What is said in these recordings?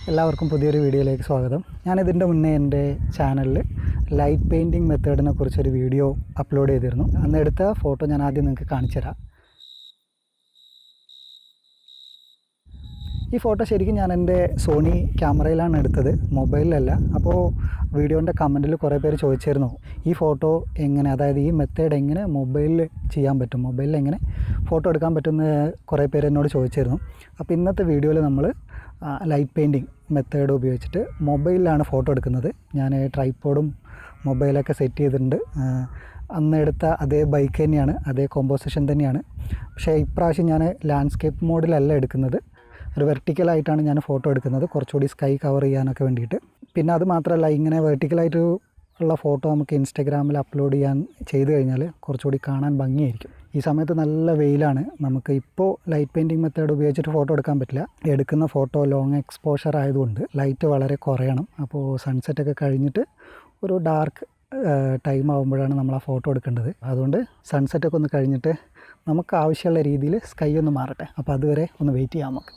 എല്ലാവർക്കും പുതിയൊരു വീഡിയോയിലേക്ക് സ്വാഗതം. ഞാനിതിൻ്റെ മുന്നേ എൻ്റെ ചാനലിൽ ലൈറ്റ് പെയിൻറ്റിങ് മെത്തേഡിനെ കുറിച്ചൊരു വീഡിയോ അപ്ലോഡ് ചെയ്തിരുന്നു. അന്ന് എടുത്ത ഫോട്ടോ ഞാൻ ആദ്യം നിങ്ങൾക്ക് കാണിച്ചു തരാം. ഈ ഫോട്ടോ ശരിക്കും ഞാൻ എൻ്റെ സോണി ക്യാമറയിലാണ് എടുത്തത്, മൊബൈലിലല്ല. അപ്പോൾ വീഡിയോൻ്റെ കമൻറ്റിൽ കുറേ പേര് ചോദിച്ചിരുന്നു ഈ ഫോട്ടോ എങ്ങനെ, അതായത് ഈ മെത്തേഡ് എങ്ങനെ മൊബൈലിൽ ചെയ്യാൻ പറ്റും, മൊബൈലിൽ എങ്ങനെ ഫോട്ടോ എടുക്കാൻ പറ്റുമെന്ന് കുറേ പേര് എന്നോട് ചോദിച്ചിരുന്നു. അപ്പോൾ ഇന്നത്തെ വീഡിയോയിൽ നമ്മൾ ലൈറ്റ് പെയിൻറ്റിങ് മെത്തേഡ് ഉപയോഗിച്ചിട്ട് മൊബൈലിലാണ് ഫോട്ടോ എടുക്കുന്നത്. ഞാൻ ട്രൈപ്പോഡും മൊബൈലൊക്കെ സെറ്റ് ചെയ്തിട്ടുണ്ട്. അന്ന് എടുത്ത അതേ ബൈക്ക് തന്നെയാണ്, അതേ കോമ്പോസിഷൻ തന്നെയാണ്. പക്ഷേ ഇപ്രാവശ്യം ഞാൻ ലാൻഡ്സ്കേപ്പ് മോഡിലല്ല എടുക്കുന്നത്, ഒരു വെർട്ടിക്കലായിട്ടാണ് ഞാൻ ഫോട്ടോ എടുക്കുന്നത്, കുറച്ചുകൂടി സ്കൈ കവർ ചെയ്യാനൊക്കെ വേണ്ടിയിട്ട്. പിന്നെ അത് മാത്രമല്ല, ഇങ്ങനെ വെർട്ടിക്കലായിട്ട് ഉള്ള ഫോട്ടോ നമുക്ക് ഇൻസ്റ്റഗ്രാമിൽ അപ്ലോഡ് ചെയ്ത് കഴിഞ്ഞാൽ കുറച്ചുകൂടി കാണാൻ ഭംഗിയായിരിക്കും. ഈ സമയത്ത് നല്ല വെയിലാണ്, നമുക്ക് ഇപ്പോൾ ലൈറ്റ് പെയിൻറ്റിങ് മെത്തേഡ് ഉപയോഗിച്ചിട്ട് ഫോട്ടോ എടുക്കാൻ പറ്റില്ല. എടുക്കുന്ന ഫോട്ടോ ലോങ് എക്സ്പോഷർ ആയതുകൊണ്ട് ലൈറ്റ് വളരെ കുറയണം. അപ്പോൾ സൺസെറ്റൊക്കെ കഴിഞ്ഞിട്ട് ഒരു ഡാർക്ക് ടൈം ആകുമ്പോഴാണ് നമ്മൾ ആ ഫോട്ടോ എടുക്കേണ്ടത്. അതുകൊണ്ട് സൺസെറ്റൊക്കെ ഒന്ന് കഴിഞ്ഞിട്ട് നമുക്ക് ആവശ്യമുള്ള രീതിയിൽ സ്കൈ ഒന്ന് മാറട്ടെ. അപ്പോൾ അതുവരെ ഒന്ന് വെയിറ്റ് ചെയ്യാം നമുക്ക്.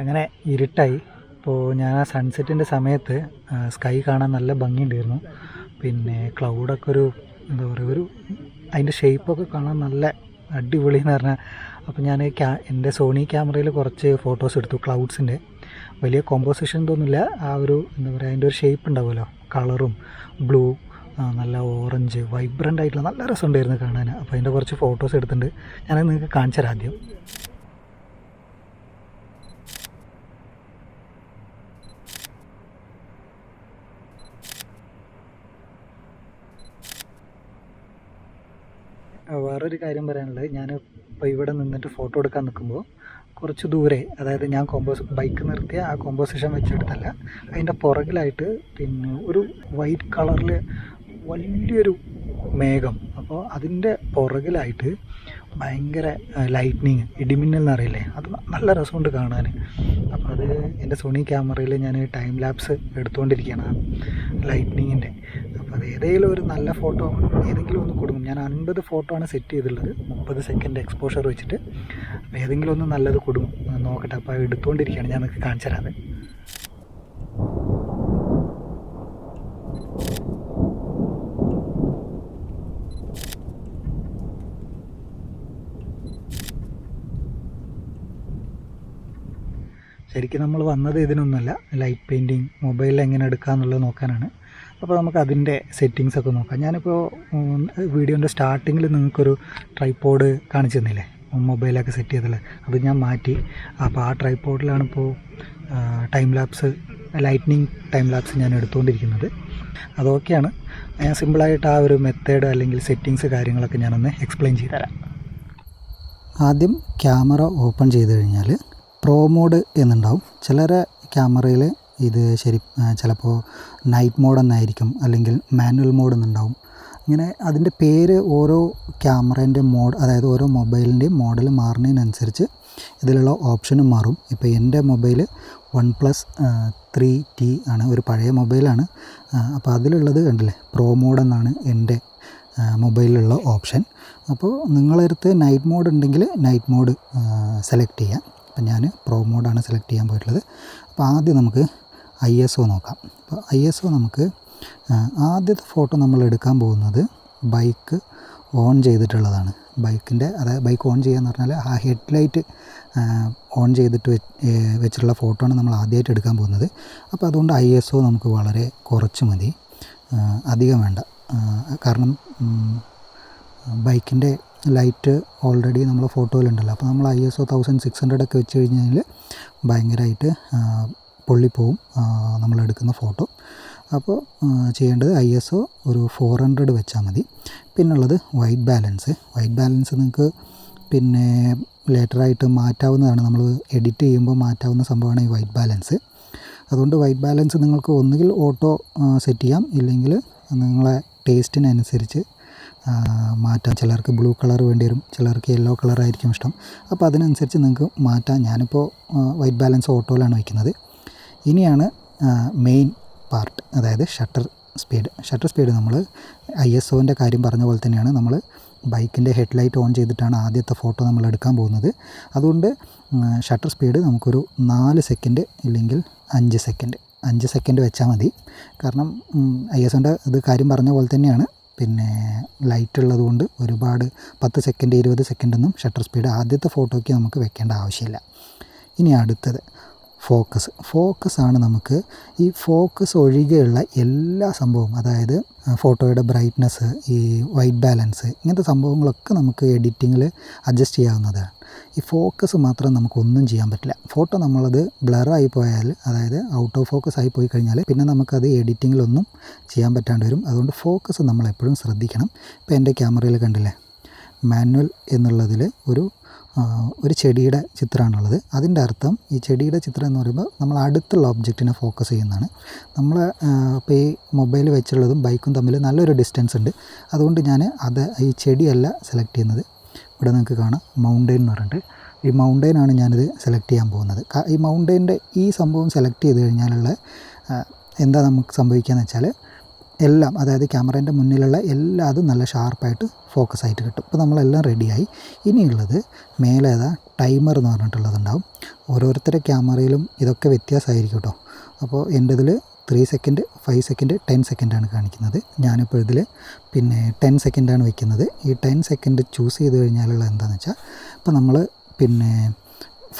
അങ്ങനെ ഇരുട്ടായി. ഇപ്പോൾ ഞാൻ ആ സൺസെറ്റിൻ്റെ സമയത്ത് സ്കൈ കാണാൻ നല്ല ഭംഗിയുണ്ടായിരുന്നു. പിന്നെ ക്ലൗഡൊക്കെ ഒരു എന്താ പറയുക, ഒരു അതിൻ്റെ ഷേപ്പൊക്കെ കാണാൻ നല്ല അടിപൊളി എന്ന് പറഞ്ഞാൽ. അപ്പോൾ ഞാൻ എൻ്റെ സോണി ക്യാമറയിൽ കുറച്ച് ഫോട്ടോസ് എടുത്തു ക്ലൗഡ്സിൻ്റെ. വലിയ കോമ്പോസിഷൻ തോന്നില്ല, ആ ഒരു എന്താ പറയുക, അതിൻ്റെ ഒരു ഷേപ്പ് ഉണ്ടാവുമല്ലോ, കളറും ബ്ലൂ, നല്ല ഓറഞ്ച്, വൈബ്രൻ്റ് ആയിട്ടുള്ള നല്ല രസമുണ്ടായിരുന്നു കാണാൻ. അപ്പോൾ അതിൻ്റെ കുറച്ച് ഫോട്ടോസ് എടുത്തിട്ടുണ്ട്, ഞാനത് നിങ്ങൾക്ക് കാണിച്ചു തരാം. ആദ്യം വേറൊരു കാര്യം പറയാനുള്ളത്, ഞാൻ ഇപ്പോൾ ഇവിടെ നിന്നിട്ട് ഫോട്ടോ എടുക്കാൻ നിൽക്കുമ്പോൾ കുറച്ച് ദൂരെ, അതായത് ഞാൻ ബൈക്ക് നിർത്തിയ ആ കോമ്പോസിഷൻ വെച്ചെടുത്തല്ല, അതിൻ്റെ പുറകിലായിട്ട് പിന്നെ ഒരു വൈറ്റ് കളറിൽ വലിയൊരു മേഘം. അപ്പോൾ അതിൻ്റെ പുറകിലായിട്ട് ഭയങ്കര ലൈറ്റ്നിങ്, ഇടിമിന്നൽ എന്നറിയില്ലേ, അത് നല്ല രസമുണ്ട് കാണാൻ. അപ്പോൾ അത് എൻ്റെ സോണി ക്യാമറയിൽ ഞാൻ ടൈം ലാപ്സ് എടുത്തുകൊണ്ടിരിക്കുകയാണ് ലൈറ്റ്നിങ്ങിൻ്റെ. അപ്പോൾ അത് ഏതെങ്കിലും ഒരു നല്ല ഫോട്ടോ ഏതെങ്കിലും ഒന്ന് കൊടുക്കും. ഞാൻ 50 ഫോട്ടോ ആണ് സെറ്റ് ചെയ്തിട്ടുള്ളത്, 30 സെക്കൻഡ് എക്സ്പോഷർ വെച്ചിട്ട്. അപ്പോൾ ഏതെങ്കിലും ഒന്ന് നല്ലത് കൊടുക്കും, നോക്കട്ടെ. അപ്പോൾ എടുത്തുകൊണ്ടിരിക്കുകയാണ്, ഞാൻ നിങ്ങൾക്ക് കാണിച്ചു തരാതെ. ശരിക്കും നമ്മൾ വന്നത് ഇതിനൊന്നുമല്ല, ലൈറ്റ് പെയിൻറ്റിങ് മൊബൈലിൽ എങ്ങനെ എടുക്കാമെന്നുള്ളത് നോക്കാനാണ്. അപ്പോൾ നമുക്ക് അതിൻ്റെ സെറ്റിങ്സൊക്കെ നോക്കാം. ഞാനിപ്പോൾ വീഡിയോൻ്റെ സ്റ്റാർട്ടിങ്ങിൽ നിങ്ങൾക്കൊരു ട്രൈപ്പോഡ് കാണിച്ചു തന്നില്ലേ, മൊബൈലൊക്കെ സെറ്റ് ചെയ്തല്ലേ, അത് ഞാൻ മാറ്റി. അപ്പോൾ ആ ട്രൈപ്പോഡിലാണിപ്പോൾ time lapse, lightning time lapse ഞാൻ എടുത്തുകൊണ്ടിരിക്കുന്നത്. അതൊക്കെയാണ്. ഞാൻ സിമ്പിളായിട്ട് ആ ഒരു മെത്തേഡ് അല്ലെങ്കിൽ സെറ്റിങ്സ് കാര്യങ്ങളൊക്കെ ഞാനൊന്ന് എക്സ്പ്ലെയിൻ ചെയ്തു തരാം. ആദ്യം ക്യാമറ ഓപ്പൺ ചെയ്ത് കഴിഞ്ഞാൽ പ്രോ മോഡ് എന്നുണ്ടാവും. ചിലരെ ക്യാമറയിൽ ഇത് ചിലപ്പോൾ നൈറ്റ് മോഡ് എന്നായിരിക്കും, അല്ലെങ്കിൽ മാനുവൽ മോഡ് എന്നുണ്ടാവും. ഇങ്ങനെ അതിൻ്റെ പേര് ഓരോ ക്യാമറേൻ്റെ മോഡ്, അതായത് ഓരോ മൊബൈലിൻ്റെയും മോഡൽ മാറുന്നതിനനുസരിച്ച് ഇതിലുള്ള ഓപ്ഷനും മാറും. ഇപ്പോൾ എൻ്റെ മൊബൈൽ OnePlus 3T ആണ്, ഒരു പഴയ മൊബൈലാണ്. അപ്പോൾ അതിലുള്ളത് കണ്ടില്ലേ, പ്രോ മോഡ് എന്നാണ് എൻ്റെ മൊബൈലിലുള്ള ഓപ്ഷൻ. അപ്പോൾ നിങ്ങളടുത്ത് നൈറ്റ് മോഡ് ഉണ്ടെങ്കിൽ നൈറ്റ് മോഡ് സെലക്ട് ചെയ്യാം. അപ്പം ഞാൻ പ്രോ മോഡാണ് സെലക്ട് ചെയ്യാൻ പോയിട്ടുള്ളത്. അപ്പോൾ ആദ്യം നമുക്ക് ISO നോക്കാം. അപ്പോൾ ISO നമുക്ക് ആദ്യത്തെ ഫോട്ടോ നമ്മൾ എടുക്കാൻ പോകുന്നത് ബൈക്ക് ഓൺ ചെയ്തിട്ടുള്ളതാണ്. അതായത് ബൈക്ക് ഓൺ ചെയ്യാന്ന് പറഞ്ഞാൽ ആ ഹെഡ്ലൈറ്റ് ഓൺ ചെയ്തിട്ട് വെച്ചിട്ടുള്ള ഫോട്ടോ ആണ് നമ്മൾ ആദ്യമായിട്ട് എടുക്കാൻ പോകുന്നത്. അപ്പോൾ അതുകൊണ്ട് ISO നമുക്ക് വളരെ കുറച്ച് മതി, അധികം വേണ്ട. കാരണം ബൈക്കിൻ്റെ ലൈറ്റ് ഓൾറെഡി നമ്മൾ ഫോട്ടോയിലുണ്ടല്ലോ. അപ്പോൾ നമ്മൾ ISO 1600 ഒക്കെ വെച്ച് കഴിഞ്ഞാൽ ഭയങ്കരമായിട്ട് പൊള്ളിപ്പോവും നമ്മളെടുക്കുന്ന ഫോട്ടോ. അപ്പോൾ ചെയ്യേണ്ടത് ISO ഒരു 400 വെച്ചാൽ മതി. പിന്നുള്ളത് വൈറ്റ് ബാലൻസ് നിങ്ങൾക്ക് പിന്നെ ലേറ്ററായിട്ട് മാറ്റാവുന്നതാണ്, നമ്മൾ എഡിറ്റ് ചെയ്യുമ്പോൾ മാറ്റാവുന്ന സംഭവമാണ് ഈ വൈറ്റ് ബാലൻസ്. അതുകൊണ്ട് വൈറ്റ് ബാലൻസ് നിങ്ങൾക്ക് ഒന്നുകിൽ ഓട്ടോ സെറ്റ് ചെയ്യാം, ഇല്ലെങ്കിൽ നിങ്ങളെ ടേസ്റ്റിനനുസരിച്ച് മാറ്റാം. ചിലർക്ക് ബ്ലൂ കളർ വേണ്ടി വരും, ചിലർക്ക് യെല്ലോ കളറായിരിക്കും ഇഷ്ടം. അപ്പോൾ അതിനനുസരിച്ച് നിങ്ങൾക്ക് മാറ്റാം. ഞാനിപ്പോൾ വൈറ്റ് ബാലൻസ് ഓട്ടോയിലാണ് വയ്ക്കുന്നത്. ഇനിയാണ് മെയിൻ പാർട്ട്, അതായത് ഷട്ടർ ഷട്ടർ സ്പീഡ് നമ്മൾ ISOൻ്റെ കാര്യം പറഞ്ഞ പോലെ തന്നെയാണ്. നമ്മൾ ബൈക്കിൻ്റെ ഹെഡ്ലൈറ്റ് ഓൺ ചെയ്തിട്ടാണ് ആദ്യത്തെ ഫോട്ടോ നമ്മൾ എടുക്കാൻ പോകുന്നത്. അതുകൊണ്ട് ഷട്ടർ സ്പീഡ് നമുക്കൊരു 4 സെക്കൻഡ് ഇല്ലെങ്കിൽ 5 സെക്കൻഡ് വെച്ചാൽ മതി. കാരണം ISOൻ്റെ ഇത് കാര്യം പറഞ്ഞ പോലെ തന്നെയാണ്. പിന്നെ ലൈറ്റ് ഉള്ളത് കൊണ്ട് ഒരുപാട് 10 സെക്കൻഡ് 20 സെക്കൻഡൊന്നും ഷട്ടർ സ്പീഡ് ആദ്യത്തെ ഫോട്ടോയ്ക്ക് നമുക്ക് വെക്കേണ്ട ആവശ്യമില്ല. ഇനി അടുത്തത് ഫോക്കസാണ്. നമുക്ക് ഈ ഫോക്കസ് ഒഴികെയുള്ള എല്ലാ സംഭവവും, അതായത് ഫോട്ടോയുടെ ബ്രൈറ്റ്നസ്, ഈ വൈറ്റ് ബാലൻസ്, ഇങ്ങനത്തെ സംഭവങ്ങളൊക്കെ നമുക്ക് എഡിറ്റിങ്ങിൽ അഡ്ജസ്റ്റ് ചെയ്യാവുന്നതാണ്. ഈ ഫോക്കസ് മാത്രം നമുക്കൊന്നും ചെയ്യാൻ പറ്റില്ല. ഫോട്ടോ നമ്മളത് ബ്ലറായി പോയാൽ, അതായത് ഔട്ട് ഓഫ് ഫോക്കസ് ആയി പോയി കഴിഞ്ഞാൽ പിന്നെ നമുക്കത് എഡിറ്റിങ്ങിലൊന്നും ചെയ്യാൻ പറ്റാണ്ട് വരും. അതുകൊണ്ട് ഫോക്കസ് നമ്മളെപ്പോഴും ശ്രദ്ധിക്കണം. ഇപ്പോൾ എൻ്റെ ക്യാമറയിൽ കണ്ടില്ലേ, മാനുവൽ എന്നുള്ളതിൽ ഒരു ചെടിയുടെ ചിത്രമാണുള്ളത്. അതിൻ്റെ അർത്ഥം ഈ ചെടിയുടെ ചിത്രം എന്ന് പറയുമ്പോൾ നമ്മൾ അടുത്തുള്ള ഒബ്ജക്റ്റിനെ ഫോക്കസ് ചെയ്യുന്നതാണ്. നമ്മൾ ഇപ്പോൾ ഈ മൊബൈൽ വെച്ചുള്ളതും ബൈക്കും തമ്മിൽ നല്ലൊരു ഡിസ്റ്റൻസ് ഉണ്ട്. അതുകൊണ്ട് ഞാൻ ഈ ചെടിയല്ല സെലക്ട് ചെയ്യുന്നത്. ഇവിടെ നിങ്ങൾക്ക് കാണാം മൗണ്ടെയിൻ എന്ന് പറഞ്ഞിട്ട്, ഈ മൗണ്ടെയിനാണ് ഞാനിത് സെലക്ട് ചെയ്യാൻ പോകുന്നത്. ഈ മൗണ്ടെയിൻ്റെ ഈ സംഭവം സെലക്ട് ചെയ്ത് കഴിഞ്ഞാലുള്ള എന്താ നമുക്ക് സംഭവിക്കുകയെന്ന് വെച്ചാൽ എല്ലാം, അതായത് ക്യാമറേൻ്റെ മുന്നിലുള്ള എല്ലാതും നല്ല ഷാർപ്പായിട്ട് ഫോക്കസ് ആയിട്ട് കിട്ടും. ഇപ്പോൾ നമ്മളെല്ലാം റെഡിയായി. ഇനിയുള്ളത് മേലെ ടൈമർ എന്ന് പറഞ്ഞിട്ടുള്ളതുണ്ടാവും. ഓരോരുത്തരുടെ ക്യാമറയിലും ഇതൊക്കെ വ്യത്യാസമായിരിക്കും കേട്ടോ. അപ്പോൾ എൻ്റെ ഇതിൽ 3 സെക്കൻഡ് 5 സെക്കൻഡ് 10 സെക്കൻഡാണ് കാണിക്കുന്നത്. ഞാനിപ്പോൾ ഇതിൽ 10 സെക്കൻഡാണ് വയ്ക്കുന്നത്. ഈ 10 സെക്കൻഡ് ചൂസ് ചെയ്ത് കഴിഞ്ഞാലുള്ള എന്താണെന്ന് വെച്ചാൽ, ഇപ്പോൾ നമ്മൾ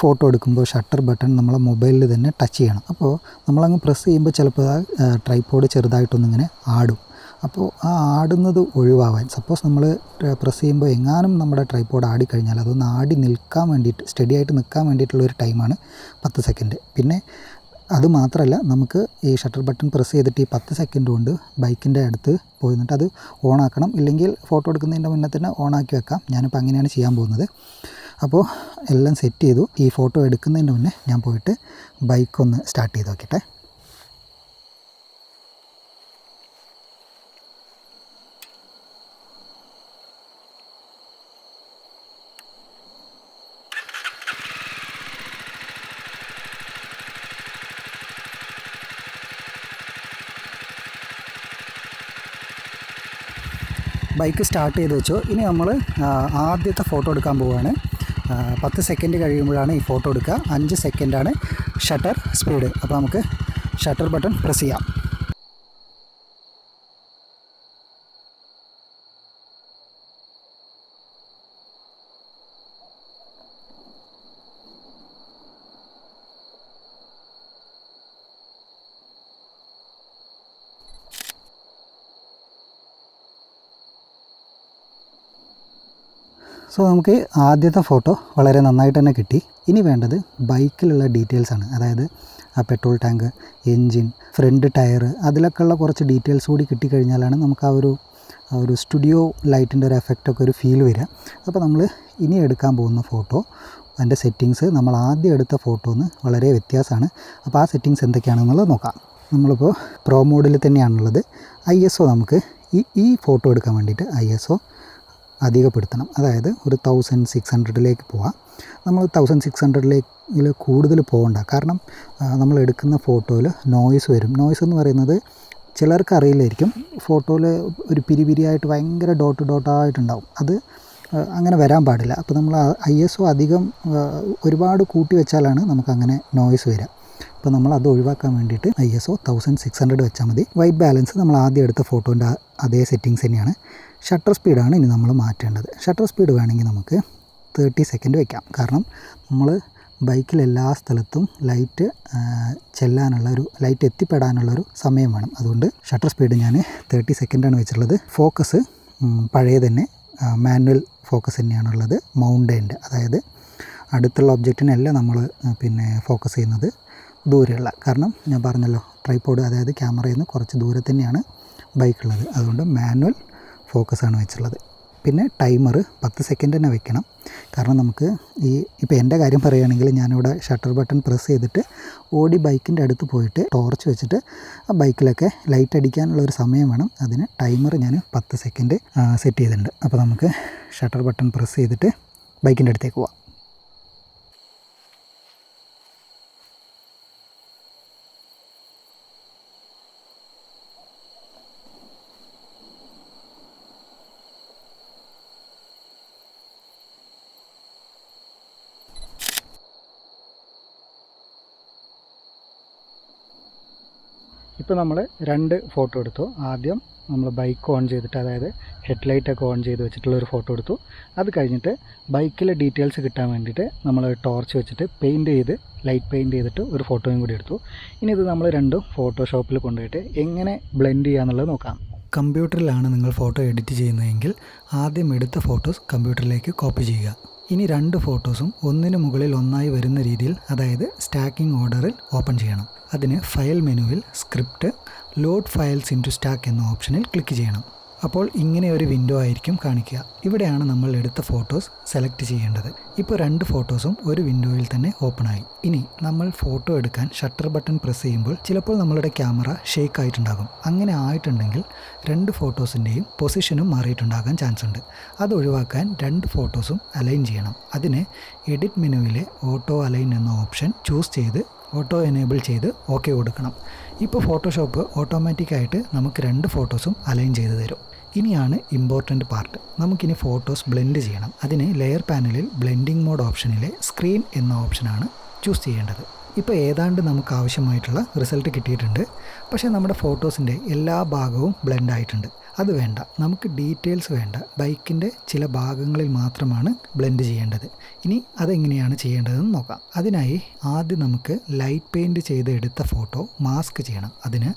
ഫോട്ടോ എടുക്കുമ്പോൾ ഷട്ടർ ബട്ടൺ നമ്മളെ മൊബൈലിൽ തന്നെ ടച്ച് ചെയ്യണം. അപ്പോൾ നമ്മളങ്ങ് പ്രസ് ചെയ്യുമ്പോൾ ചിലപ്പോൾ ട്രൈപോഡ് ചെറുതായിട്ടൊന്നിങ്ങനെ ആടും. അപ്പോൾ ആ ആടുന്നത് ഒഴിവാവാൻ, സപ്പോസ് നമ്മൾ പ്രസ് ചെയ്യുമ്പോൾ എങ്ങാനും നമ്മുടെ ട്രൈപോഡ് ആടിക്കഴിഞ്ഞാൽ അതൊന്ന് ആടി നിൽക്കാൻ വേണ്ടിയിട്ട്, സ്റ്റഡി ആയിട്ട് നിൽക്കാൻ വേണ്ടിയിട്ടുള്ളൊരു ടൈമാണ് 10 സെക്കൻഡ്. പിന്നെ അതുമാത്രമല്ല, നമുക്ക് ഈ ഷട്ടർ ബട്ടൺ പ്രസ് ചെയ്തിട്ട് ഈ 10 സെക്കൻഡ് കൊണ്ട് ബൈക്കിൻ്റെ അടുത്ത് പോയിട്ട് അത് ഓണാക്കണം. ഇല്ലെങ്കിൽ ഫോട്ടോ എടുക്കുന്നതിൻ്റെ മുന്നേ തന്നെ ഓണാക്കി വെക്കാം. ഞാനിപ്പോൾ അങ്ങനെയാണ് ചെയ്യാൻ പോകുന്നത്. അപ്പോൾ എല്ലാം സെറ്റ് ചെയ്തു. ഈ ഫോട്ടോ എടുക്കുന്നതിൻ്റെ മുന്നേ ഞാൻ പോയിട്ട് ബൈക്കൊന്ന് സ്റ്റാർട്ട് ചെയ്ത് നോക്കട്ടെ. ബൈക്ക് സ്റ്റാർട്ട് ചെയ്ത് വെച്ചു. ഇനി നമ്മൾ ആദ്യത്തെ ഫോട്ടോ എടുക്കാൻ പോവുകയാണ്. 10 സെക്കൻഡ് കഴിയുമ്പോഴാണ് ഈ ഫോട്ടോ എടുക്കുക. 5 സെക്കൻഡാണ് ഷട്ടർ സ്പീഡ്. അപ്പോൾ നമുക്ക് ഷട്ടർ ബട്ടൺ പ്രസ് ചെയ്യാം. സോ നമുക്ക് ആദ്യത്തെ ഫോട്ടോ വളരെ നന്നായിട്ട് തന്നെ കിട്ടി. ഇനി വേണ്ടത് ബൈക്കിലുള്ള ഡീറ്റെയിൽസാണ്. അതായത് ആ petrol tank, engine, front tyre, അതിലൊക്കെയുള്ള കുറച്ച് ഡീറ്റെയിൽസ് കൂടി കിട്ടിക്കഴിഞ്ഞാലാണ് നമുക്ക് ആ ഒരു സ്റ്റുഡിയോ ലൈറ്റിൻ്റെ ഒരു എഫക്റ്റൊക്കെ ഒരു ഫീൽ വരിക. അപ്പോൾ നമ്മൾ ഇനി എടുക്കാൻ പോകുന്ന ഫോട്ടോ, അതിൻ്റെ സെറ്റിങ്സ് നമ്മൾ ആദ്യം എടുത്ത ഫോട്ടോന്ന് വളരെ വ്യത്യാസമാണ്. അപ്പോൾ ആ സെറ്റിങ്സ് എന്തൊക്കെയാണെന്നുള്ളത് നോക്കാം. നമ്മളിപ്പോൾ പ്രോ മോഡിൽ തന്നെയാണുള്ളത്. ISO നമുക്ക് ഈ ഫോട്ടോ എടുക്കാൻ വേണ്ടിയിട്ട് ISO അധികപ്പെടുത്തണം. അതായത് ഒരു 1600 പോവാം. നമ്മൾ 1600 കൂടുതൽ പോകണ്ട. കാരണം നമ്മൾ എടുക്കുന്ന ഫോട്ടോയിൽ നോയ്സ് വരും. നോയ്സ് എന്ന് പറയുന്നത് ചിലർക്ക് അറിയില്ലായിരിക്കും. ഫോട്ടോയിൽ ഒരു പിരിപിരിയായിട്ട് ഭയങ്കര ഡോട്ടായിട്ടുണ്ടാവും. അത് അങ്ങനെ വരാൻ പാടില്ല. അപ്പോൾ നമ്മൾ ISO അധികം ഒരുപാട് കൂട്ടി വെച്ചാലാണ് നമുക്കങ്ങനെ നോയ്സ് വരിക. അപ്പോൾ നമ്മൾ അത് ഒഴിവാക്കാൻ വേണ്ടിയിട്ട് ISO 1600 വെച്ചാൽ മതി. വൈറ്റ് ബാലൻസ് നമ്മൾ ആദ്യം എടുത്ത ഫോട്ടോൻ്റെ അതേ സെറ്റിങ്സ് തന്നെയാണ്. ഷട്ടർ സ്പീഡാണ് ഇനി നമ്മൾ മാറ്റേണ്ടത്. ഷട്ടർ സ്പീഡ് വേണമെങ്കിൽ നമുക്ക് 30 സെക്കൻഡ് വെക്കാം. കാരണം നമ്മൾ ബൈക്കിൽ എല്ലാ സ്ഥലത്തും ലൈറ്റ് ലൈറ്റ് എത്തിപ്പെടാനുള്ളൊരു സമയം വേണം. അതുകൊണ്ട് ഷട്ടർ സ്പീഡ് ഞാൻ 30 സെക്കൻഡാണ് വെച്ചിട്ടുള്ളത്. ഫോക്കസ് പഴയ തന്നെ മാനുവൽ ഫോക്കസ് തന്നെയാണുള്ളത്. മൗണ്ടെയിൻ്റെ, അതായത് അടുത്തുള്ള ഒബ്ജക്റ്റിനല്ല നമ്മൾ ഫോക്കസ് ചെയ്യുന്നത്, ദൂരെയുള്ള. കാരണം ഞാൻ പറഞ്ഞല്ലോ, ട്രൈപോഡ് അതായത് ക്യാമറയിൽ നിന്ന് കുറച്ച് ദൂരെ തന്നെയാണ് ബൈക്കുള്ളത്. അതുകൊണ്ട് മാനുവൽ ഫോക്കസാണ് വെച്ചിട്ടുള്ളത്. പിന്നെ ടൈമർ 10 സെക്കൻഡ് തന്നെ വെക്കണം. കാരണം നമുക്ക് ഇപ്പോൾ എൻ്റെ കാര്യം പറയുകയാണെങ്കിൽ ഞാനിവിടെ ഷട്ടർ ബട്ടൺ പ്രസ് ചെയ്തിട്ട് ഓടി ബൈക്കിൻ്റെ അടുത്ത് പോയിട്ട് ടോർച്ച് വെച്ചിട്ട് ആ ബൈക്കിലൊക്കെ ലൈറ്റ് അടിക്കാനുള്ളൊരു സമയം വേണം. അതിന് ടൈമർ ഞാൻ 10 സെക്കൻഡ് സെറ്റ് ചെയ്തിട്ടുണ്ട്. അപ്പോൾ നമുക്ക് ഷട്ടർ ബട്ടൺ പ്രസ് ചെയ്തിട്ട് ബൈക്കിൻ്റെ അടുത്തേക്ക് പോവാം. ഇപ്പോൾ നമ്മൾ 2 ഫോട്ടോ എടുത്തു. ആദ്യം നമ്മൾ ബൈക്ക് ഓൺ ചെയ്തിട്ട്, അതായത് ഹെഡ്ലൈറ്റൊക്കെ ഓൺ ചെയ്ത് വെച്ചിട്ടുള്ളൊരു ഫോട്ടോ എടുത്തു. അത് കഴിഞ്ഞിട്ട് ബൈക്കിലെ ഡീറ്റെയിൽസ് കിട്ടാൻ വേണ്ടിയിട്ട് നമ്മൾ ടോർച്ച് വെച്ചിട്ട് ലൈറ്റ് പെയിൻറ്റ് ചെയ്തിട്ട് ഒരു ഫോട്ടോയും കൂടി എടുത്തു. ഇനി ഇത് നമ്മൾ രണ്ടും ഫോട്ടോഷോപ്പിൽ കൊണ്ടുപോയിട്ട് എങ്ങനെ ബ്ലെൻഡ് ചെയ്യാന്നുള്ളത് നോക്കാം. കമ്പ്യൂട്ടറിലാണ് നിങ്ങൾ ഫോട്ടോ എഡിറ്റ് ചെയ്യുന്നതെങ്കിൽ ആദ്യം എടുത്ത ഫോട്ടോസ് കമ്പ്യൂട്ടറിലേക്ക് കോപ്പി ചെയ്യുക. ഇനി 2 ഫോട്ടോസും ഒന്നിനു മുകളിൽ ഒന്നായി വരുന്ന രീതിയിൽ, അതായത് സ്റ്റാക്കിംഗ് ഓർഡറിൽ ഓപ്പൺ ചെയ്യണം. അതിന് ഫയൽ മെനുവിൽ script load files into stack എന്ന ഓപ്ഷനിൽ ക്ലിക്ക് ചെയ്യണം. അപ്പോൾ ഇങ്ങനെ ഒരു വിൻഡോ ആയിരിക്കും കാണിക്കുക. ഇവിടെയാണ് നമ്മൾ എടുത്ത ഫോട്ടോസ് സെലക്ട് ചെയ്യേണ്ടത്. ഇപ്പോൾ 2 ഫോട്ടോസും ഒരു വിൻഡോയിൽ തന്നെ ഓപ്പണായി. ഇനി നമ്മൾ ഫോട്ടോ എടുക്കാൻ ഷട്ടർ ബട്ടൺ പ്രസ് ചെയ്യുമ്പോൾ ചിലപ്പോൾ നമ്മളുടെ ക്യാമറ ഷേക്ക് ആയിട്ടുണ്ടാകും. അങ്ങനെ ആയിട്ടുണ്ടെങ്കിൽ 2 ഫോട്ടോസിൻ്റെയും പൊസിഷനും മാറിയിട്ടുണ്ടാകാൻ ചാൻസ് ഉണ്ട്. അത് ഒഴിവാക്കാൻ 2 ഫോട്ടോസും അലൈൻ ചെയ്യണം. അതിന് എഡിറ്റ് മെനുവിലെ ഓട്ടോ അലൈൻ എന്ന ഓപ്ഷൻ ചൂസ് ചെയ്ത് ഓട്ടോ എനേബിൾ ചെയ്ത് ഓക്കെ കൊടുക്കണം. ഇപ്പോൾ ഫോട്ടോഷോപ്പ് ഓട്ടോമാറ്റിക്കായിട്ട് നമുക്ക് 2 ഫോട്ടോസും അലൈൻ ചെയ്ത് തരും. ഇനിയാണ് ഇമ്പോർട്ടൻ്റ് പാർട്ട്. നമുക്കിനി ഫോട്ടോസ് ബ്ലെൻഡ് ചെയ്യണം. അതിന് ലെയർ പാനലിൽ ബ്ലെൻഡിങ് മോഡ് ഓപ്ഷനിലെ സ്ക്രീൻ എന്ന ഓപ്ഷനാണ് ചൂസ് ചെയ്യേണ്ടത്. ഇപ്പോൾ ഏതാണ്ട് നമുക്ക് ആവശ്യമായിട്ടുള്ള റിസൾട്ട് കിട്ടിയിട്ടുണ്ട്. പക്ഷേ നമ്മുടെ ഫോട്ടോസിൻ്റെ എല്ലാ ഭാഗവും ബ്ലെൻഡ് ആയിട്ടുണ്ട്. അത് വേണ്ട, നമുക്ക് ഡീറ്റെയിൽസ് വേണ്ട. ബൈക്കിൻ്റെ ചില ഭാഗങ്ങളിൽ മാത്രമാണ് ബ്ലെൻഡ് ചെയ്യേണ്ടത്. ഇനി അതെങ്ങനെയാണ് ചെയ്യേണ്ടതെന്ന് നോക്കാം. അതിനായി ആദ്യം നമുക്ക് ലൈറ്റ് പെയിൻറ്റ് ചെയ്ത് എടുത്ത ഫോട്ടോ മാസ്ക് ചെയ്യണം. അതിന്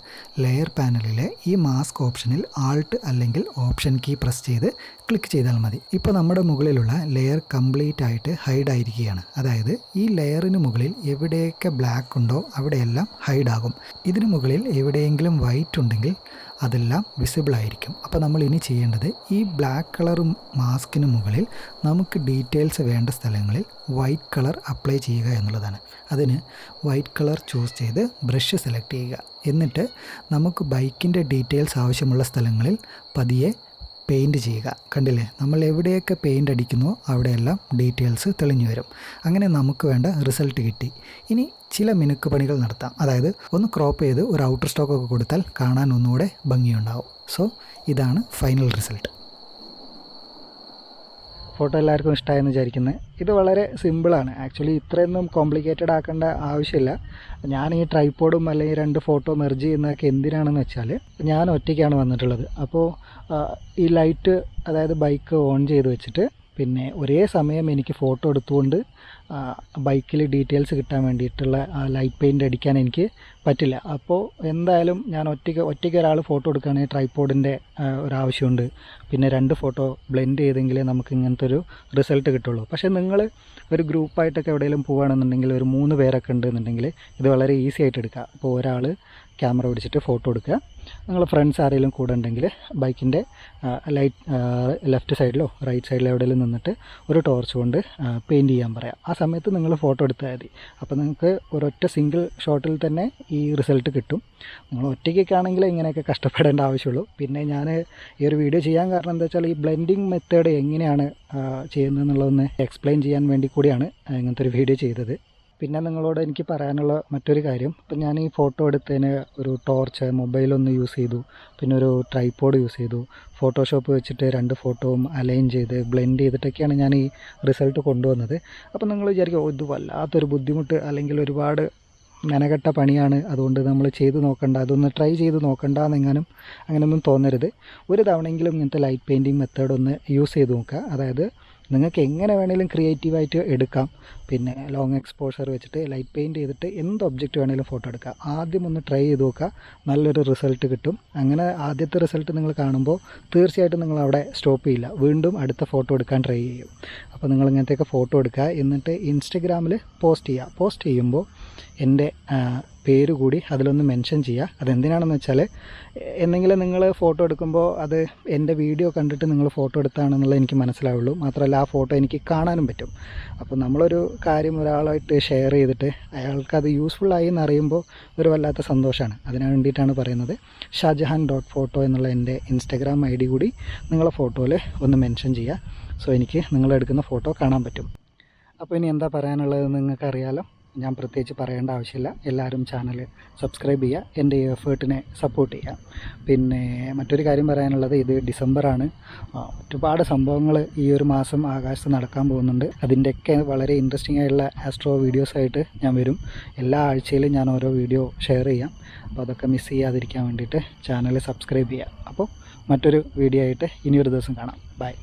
ലെയർ പാനലിലെ ഈ മാസ്ക് ഓപ്ഷനിൽ ആൾട്ട് അല്ലെങ്കിൽ ഓപ്ഷൻ കീ പ്രസ് ചെയ്ത് ക്ലിക്ക് ചെയ്താൽ മതി. ഇപ്പോൾ നമ്മുടെ മുകളിലുള്ള ലെയർ കംപ്ലീറ്റ് ആയിട്ട് ഹൈഡ് ആയിരിക്കുകയാണ്. അതായത് ഈ ലെയറിന് മുകളിൽ എവിടെയൊക്കെ ബ്ലാക്ക് ഉണ്ടോ അവിടെയെല്ലാം ഹൈഡ് ആകും. ഇതിന് മുകളിൽ എവിടെയെങ്കിലും വൈറ്റ് ഉണ്ടെങ്കിൽ അതെല്ലാം വിസിബിൾ ആയിരിക്കും. അപ്പോൾ നമ്മൾ ഇനി ചെയ്യേണ്ടത് ഈ ബ്ലാക്ക് കളർ മാസ്കിന് മുകളിൽ നമുക്ക് ഡീറ്റെയിൽസ് വേണ്ട സ്ഥലങ്ങളിൽ വൈറ്റ് കളർ അപ്ലൈ ചെയ്യുക എന്നുള്ളതാണ്. അതിന് വൈറ്റ് കളർ ചൂസ് ചെയ്ത് ബ്രഷ് സെലക്ട് ചെയ്യുക. എന്നിട്ട് നമുക്ക് ബൈക്കിൻ്റെ ഡീറ്റെയിൽസ് ആവശ്യമുള്ള സ്ഥലങ്ങളിൽ പതിയെ പെയിൻറ്റ് ചെയ്യുക. കണ്ടില്ലേ, നമ്മൾ എവിടെയൊക്കെ പെയിൻ്റ് അടിക്കുന്നുവോ അവിടെയെല്ലാം ഡീറ്റെയിൽസ് തെളിഞ്ഞു വരും. അങ്ങനെ നമുക്ക് വേണ്ട റിസൾട്ട് കിട്ടി. ഇനി ചില മിനുക്ക് പണികൾ നടത്താം. അതായത് ഒന്ന് ക്രോപ്പ് ചെയ്ത് ഒരു ഔട്ടർ സ്റ്റോക്കൊക്കെ കൊടുത്താൽ കാണാൻ ഒന്നുകൂടെ ഭംഗിയുണ്ടാവും. സോ ഇതാണ് ഫൈനൽ റിസൾട്ട്. ഫോട്ടോ എല്ലാവർക്കും ഇഷ്ടമായെന്ന് വിചാരിക്കുന്നത്. ഇത് വളരെ സിമ്പിളാണ്. ആക്ച്വലി ഇത്രയൊന്നും കോംപ്ലിക്കേറ്റഡ് ആക്കേണ്ട ആവശ്യമില്ല. ഞാൻ ഈ ട്രൈപോഡും അല്ലെങ്കിൽ 2 ഫോട്ടോ മെർജ് ചെയ്യുന്നതൊക്കെ എന്തിനാണെന്ന് വെച്ചാൽ, ഞാൻ ഒറ്റയ്ക്കാണ് വന്നിട്ടുള്ളത്. അപ്പോൾ ഈ ലൈറ്റ്, അതായത് ബൈക്ക് ഓൺ ചെയ്ത് വെച്ചിട്ട് പിന്നെ ഒരേ സമയം എനിക്ക് ഫോട്ടോ എടുത്തുകൊണ്ട് ബൈക്കിൽ ഡീറ്റെയിൽസ് കിട്ടാൻ വേണ്ടിയിട്ടുള്ള ലൈറ്റ് പെയിൻ്റ് അടിക്കാൻ എനിക്ക് പറ്റില്ല. അപ്പോൾ എന്തായാലും ഞാൻ ഒറ്റയ്ക്ക് ഒരാൾ ഫോട്ടോ എടുക്കുകയാണെങ്കിൽ ട്രൈപോഡിൻ്റെ ഒരാവശ്യമുണ്ട്. പിന്നെ 2 ഫോട്ടോ ബ്ലെൻഡ് ചെയ്തെങ്കിലേ നമുക്ക് ഇങ്ങനത്തെ ഒരു റിസൾട്ട് കിട്ടുള്ളൂ. പക്ഷേ നിങ്ങൾ ഒരു ഗ്രൂപ്പായിട്ടൊക്കെ എവിടെയെങ്കിലും പോകുകയാണെന്നുണ്ടെങ്കിൽ, ഒരു 3 പേരൊക്കെ ഉണ്ടെന്നുണ്ടെങ്കിൽ ഇത് വളരെ ഈസി ആയിട്ട് എടുക്കുക. അപ്പോൾ ഒരാൾ ക്യാമറ പിടിച്ചിട്ട് ഫോട്ടോ എടുക്കുക. നിങ്ങൾ ഫ്രണ്ട്സ് ആരെങ്കിലും കൂടെ ഉണ്ടെങ്കിൽ ബൈക്കിൻ്റെ ലെഫ്റ്റ് സൈഡിലോ റൈറ്റ് സൈഡിലോ എവിടെയെങ്കിലും നിന്നിട്ട് ഒരു ടോർച്ച് കൊണ്ട് പെയിൻറ്റ് ചെയ്യാൻ പറയാം. ആ സമയത്ത് നിങ്ങൾ ഫോട്ടോ എടുത്താൽ മതി. അപ്പോൾ നിങ്ങൾക്ക് ഒരൊറ്റ സിംഗിൾ ഷോട്ടിൽ തന്നെ ഈ റിസൾട്ട് കിട്ടും. നിങ്ങൾ ഒറ്റയ്ക്കൊക്കെ ആണെങ്കിൽ ഇങ്ങനെയൊക്കെ കഷ്ടപ്പെടേണ്ട ആവശ്യമുള്ളൂ. പിന്നെ ഞാൻ ഈ ഒരു വീഡിയോ ചെയ്യാൻ കാരണം എന്താ വെച്ചാൽ, ഈ ബ്ലെൻഡിങ് മെത്തേഡ് എങ്ങനെയാണ് ചെയ്യുന്നതെന്നുള്ളതൊന്ന് എക്സ്പ്ലെയിൻ ചെയ്യാൻ വേണ്ടി കൂടിയാണ് ഇങ്ങനത്തെ ഒരു വീഡിയോ ചെയ്തത്. പിന്നെ നിങ്ങളോട് എനിക്ക് പറയാനുള്ള മറ്റൊരു കാര്യം, ഇപ്പം ഞാൻ ഈ ഫോട്ടോ എടുത്തതിന് ഒരു ടോർച്ച്, മൊബൈലൊന്ന് യൂസ് ചെയ്തു, പിന്നെ ഒരു ട്രൈപോഡ് യൂസ് ചെയ്തു, ഫോട്ടോഷോപ്പ് വെച്ചിട്ട് 2 ഫോട്ടോയും അലൈൻ ചെയ്ത് ബ്ലെൻഡ് ചെയ്തിട്ടൊക്കെയാണ് ഞാൻ ഈ റിസൾട്ട് കൊണ്ടുവന്നത്. അപ്പോൾ നിങ്ങൾ വിചാരിക്കും, ഇത് വല്ലാത്തൊരു ബുദ്ധിമുട്ട് അല്ലെങ്കിൽ ഒരുപാട് മെനക്കെട്ട പണിയാണ്, അതുകൊണ്ട് നമ്മൾ ചെയ്ത് നോക്കണ്ട, അതൊന്ന് ട്രൈ ചെയ്ത് നോക്കണ്ട എന്നെങ്ങാനും അങ്ങനെയൊന്നും തോന്നരുത്. ഒരു തവണയെങ്കിലും ഇങ്ങനത്തെ ലൈറ്റ് പെയിൻറ്റിങ് മെത്തേഡ് ഒന്ന് യൂസ് ചെയ്ത് നോക്കുക. അതായത് നിങ്ങൾക്ക് എങ്ങനെ വേണമെങ്കിലും ക്രിയേറ്റീവായിട്ട് എടുക്കാം. പിന്നെ ലോങ് എക്സ്പോഷർ വെച്ചിട്ട് ലൈറ്റ് പെയിൻറ്റ് ചെയ്തിട്ട് എന്ത് ഒബ്ജക്റ്റ് വേണമെങ്കിലും ഫോട്ടോ എടുക്കുക. ആദ്യം ഒന്ന് ട്രൈ ചെയ്ത് നോക്കുക, നല്ലൊരു റിസൾട്ട് കിട്ടും. അങ്ങനെ ആദ്യത്തെ റിസൾട്ട് നിങ്ങൾ കാണുമ്പോൾ തീർച്ചയായിട്ടും നിങ്ങൾ അവിടെ സ്റ്റോപ്പ് ചെയ്യില്ല, വീണ്ടും അടുത്ത ഫോട്ടോ എടുക്കാൻ ട്രൈ ചെയ്യും. അപ്പോൾ നിങ്ങൾ ഇങ്ങനത്തെയൊക്കെ ഫോട്ടോ എടുക്കുക, എന്നിട്ട് ഇൻസ്റ്റഗ്രാമിൽ പോസ്റ്റ് ചെയ്യുക. പോസ്റ്റ് ചെയ്യുമ്പോൾ എൻ്റെ പേര് കൂടി അതിലൊന്ന് മെൻഷൻ ചെയ്യുക. അതെന്തിനാണെന്ന് വെച്ചാൽ, എന്തെങ്കിലും നിങ്ങൾ ഫോട്ടോ എടുക്കുമ്പോൾ അത് എൻ്റെ വീഡിയോ കണ്ടിട്ട് നിങ്ങൾ ഫോട്ടോ എടുത്താണെന്നുള്ളത് എനിക്ക് മനസ്സിലാവുള്ളൂ. മാത്രമല്ല ആ ഫോട്ടോ എനിക്ക് കാണാനും പറ്റും. അപ്പോൾ നമ്മളൊരു കാര്യം ഒരാളായിട്ട് ഷെയർ ചെയ്തിട്ട് അയാൾക്കത് യൂസ്ഫുള്ളായി എന്നറിയുമ്പോൾ ഒരു വല്ലാത്ത സന്തോഷമാണ്. അതിനു വേണ്ടിയിട്ടാണ് പറയുന്നത്. ഷാജഹാൻ.ഫോട്ടോ എന്നുള്ള എൻ്റെ ഇൻസ്റ്റഗ്രാം ID കൂടി നിങ്ങളെ ഫോട്ടോയിൽ ഒന്ന് മെൻഷൻ ചെയ്യുക. സോ എനിക്ക് നിങ്ങളെടുക്കുന്ന ഫോട്ടോ കാണാൻ പറ്റും. അപ്പോൾ ഇനി എന്താ പറയാനുള്ളത് നിങ്ങൾക്കറിയാലോ. ഞാൻ പ്രത്യേകിച്ച് പറയേണ്ട ആവശ്യമില്ല. എല്ലാവരും ചാനൽ സബ്സ്ക്രൈബ് ചെയ്യുക, എൻ്റെ ഈ എഫേർട്ടിനെ സപ്പോർട്ട് ചെയ്യുക. പിന്നെ മറ്റൊരു കാര്യം പറയാനുള്ളത്, ഇത് ഡിസംബറാണ്. ഒരുപാട് സംഭവങ്ങൾ ഈ ഒരു മാസം ആകാശത്ത് നടക്കാൻ പോകുന്നുണ്ട്. അതിൻ്റെയൊക്കെ വളരെ ഇൻട്രസ്റ്റിംഗ് ആയിട്ടുള്ള ആസ്ട്രോ വീഡിയോസായിട്ട് ഞാൻ വരും. എല്ലാ ആഴ്ചയിലും ഞാൻ ഓരോ വീഡിയോ ഷെയർ ചെയ്യാം. അപ്പോൾ അതൊക്കെ മിസ് ചെയ്യാതിരിക്കാൻ വേണ്ടിയിട്ട് ചാനൽ സബ്സ്ക്രൈബ് ചെയ്യുക. അപ്പോൾ മറ്റൊരു വീഡിയോ ആയിട്ട് ഇനിയൊരു ദിവസം കാണാം. ബൈ.